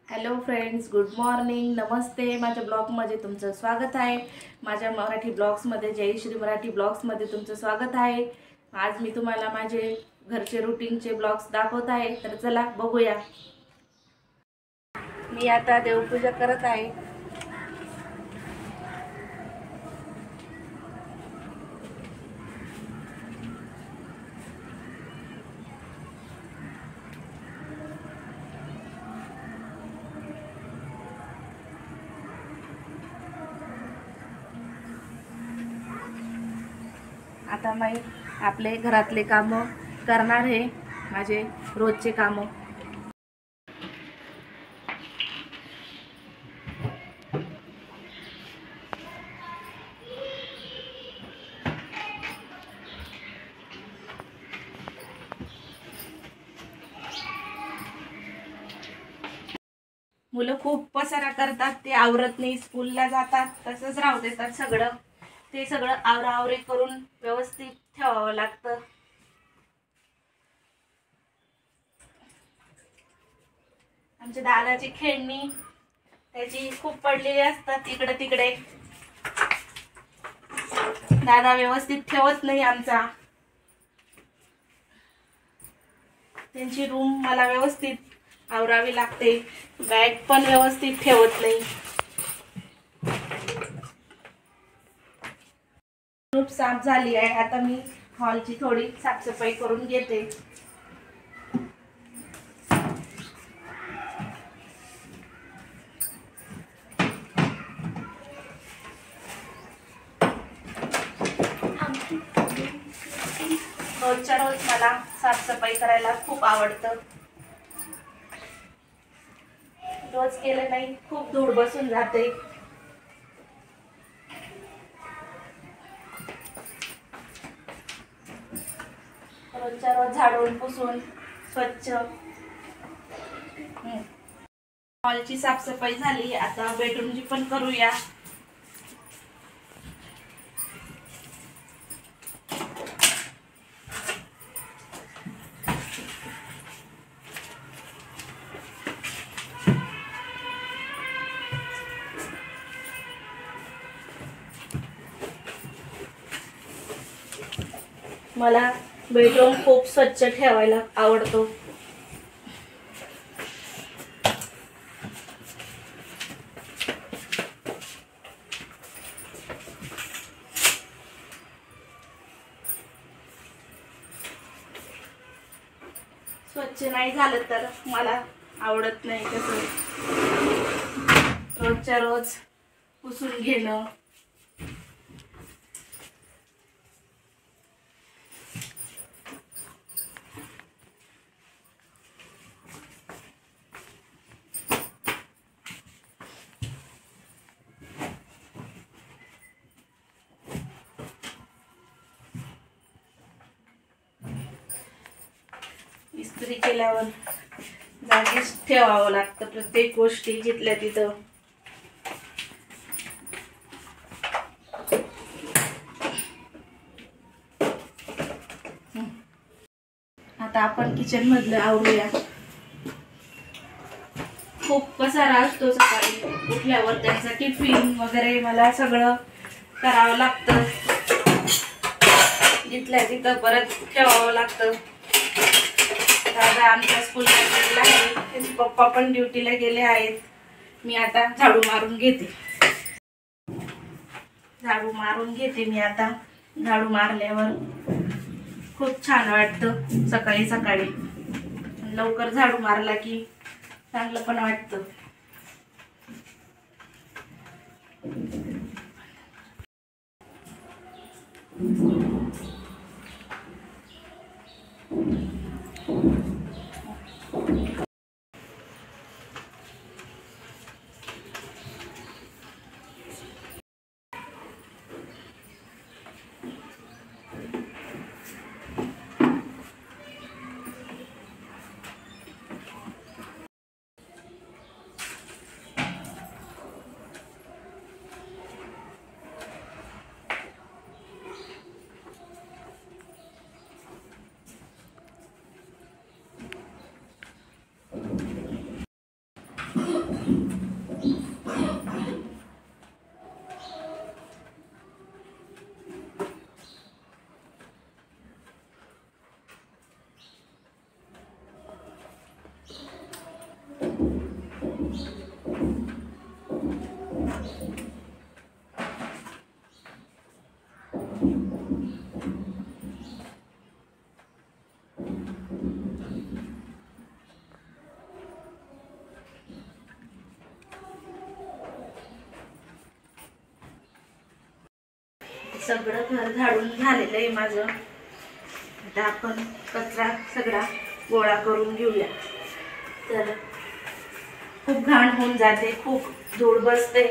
Hello friends, good morning, नमस्ते. माझ्या ब्लॉगमध्ये तुमचं स्वागत आहे. माझ्या मराठी ब्लॉग्समध्ये, जयश्री मराठी ब्लॉग्समध्ये तुमचं स्वागत आहे. आज मी तुम्हाला माझे घरचे रुटीनचे ब्लॉग्स दाखवत आहे. तर चला बघूया. मी आता देवपूजा करत आहे. आता मी आपले घरातले कामं करणार आहे, माझे रोजचे कामं. मुलं खूप पसारा करतात, ते आवरत नाही, स्कूलला जातात तसंच राहू देतात. ते सगळं आवराआवरी करून व्यवस्थित ठेवावं लागतं. आमच्या दादाची खेळणी त्याची खूप पडलेली असतात इकडे तिकडे. दादा व्यवस्थित ठेवत नाही आमचा. त्यांची रूम मला व्यवस्थित आवरावी लागते. बॅग पण व्यवस्थित ठेवत नाही. खूप साफ झाली आहे. आता मी हॉलची थोडी साफसफाई करून घेते. रोजच्या रोज मला साफसफाई करायला खूप आवडतं. रोज केलं नाही खूप धूळ बसून जाते. रोजच्या रोज झाडून पुसून स्वच्छ. हॉलची साफसफाई झाली. आता बेडरूमची पण करूया. मला बेडरूम खूप स्वच्छ ठेवायला आवडतो. स्वच्छ नाही झालं तर मला आवडत नाही. तसं रोजच्या रोज पुसून घेणं. इस्त्री केल्यावर जागीच ठेवावं लागतं प्रत्येक गोष्टी जिथल्या तिथं. आता आपण किचन मधलं आवरूया. खूप पसारा असतो. सकाळी उठल्यावर त्यांचं टिफिन वगैरे मला सगळं करावं लागतं. जिथल्या तिथं परत ठेवावं लागतं. दादा आमच्या स्कूलला गेलेला आहे. त्यांचे पप्पा पण ड्युटीला गेले आहेत. मी आता झाडू मारून घेते. मी आता झाडू मारल्यावर खूप छान वाटतं. सकाळी सकाळी लवकर झाडू मारला की चांगलं पण वाटतं. सगळं घर झाडून झालेलं आहे माझं. आता आपण कचरा सगळा गोळा करून घेऊया. तर खूप घाण होऊन जाते, खूप धूळ बसते.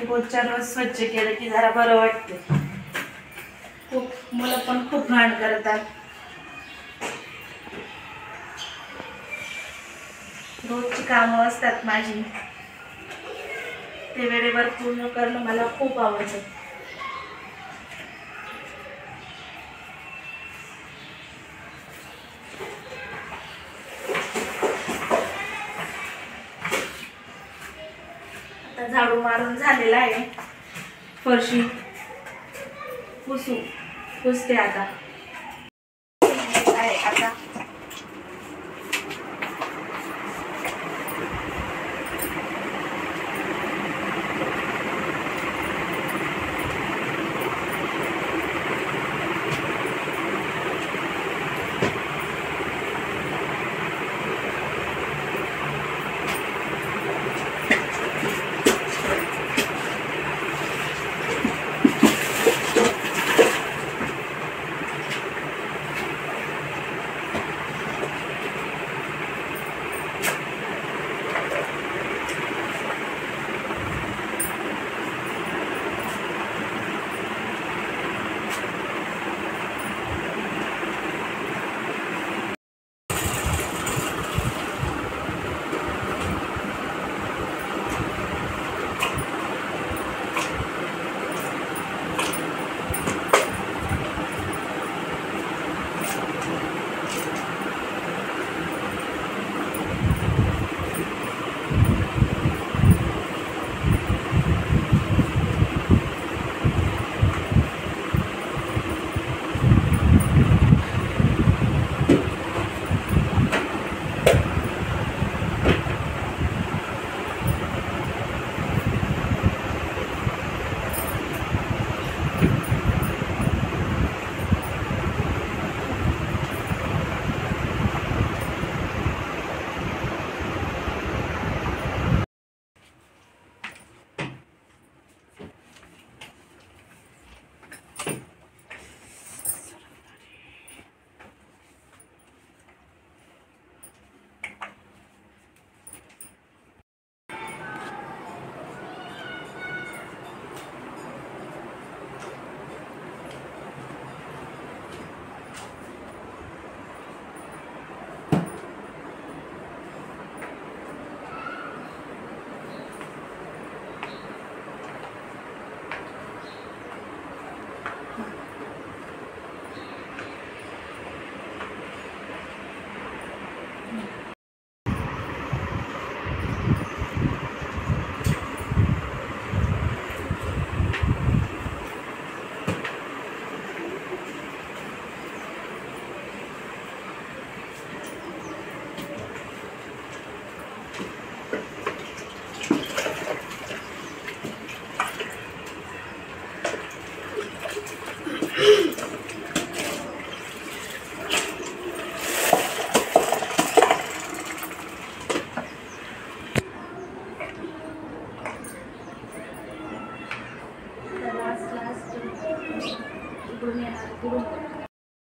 रोजच्या रोज स्वच्छ केलं की जरा बरं वाटते. खूप मुलं पण खूप घाण करतात. रोजची कामं असतात माझी, ते वेळेवर पूर्ण करणं मला खूप आवडतं. आता झाडू मारून झालेला आहे, फरशी पुसते आता. आता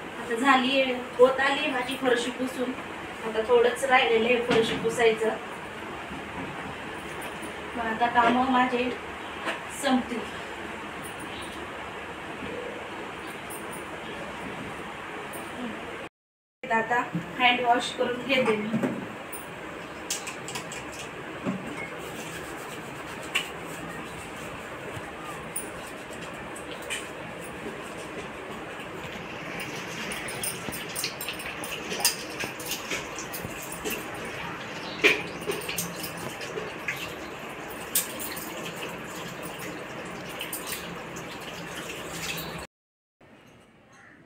आता झाली होत आली माझी फरशी पुसून. आता थोडंच राहिलेलं आहे फरशी पुसायचं. मग आता काम माझे संपतील. आता हँड वॉश करून घेते मी.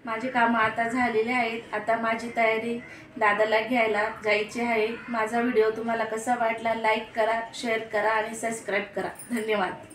माझे काम आता झालेले आहेत. आता माझी तयारी दादाला घ्यायला जायची आहे. माझा व्हिडिओ तुम्हाला कसा वाटला लाईक करा, शेअर करा आणि सबस्क्राईब करा. धन्यवाद.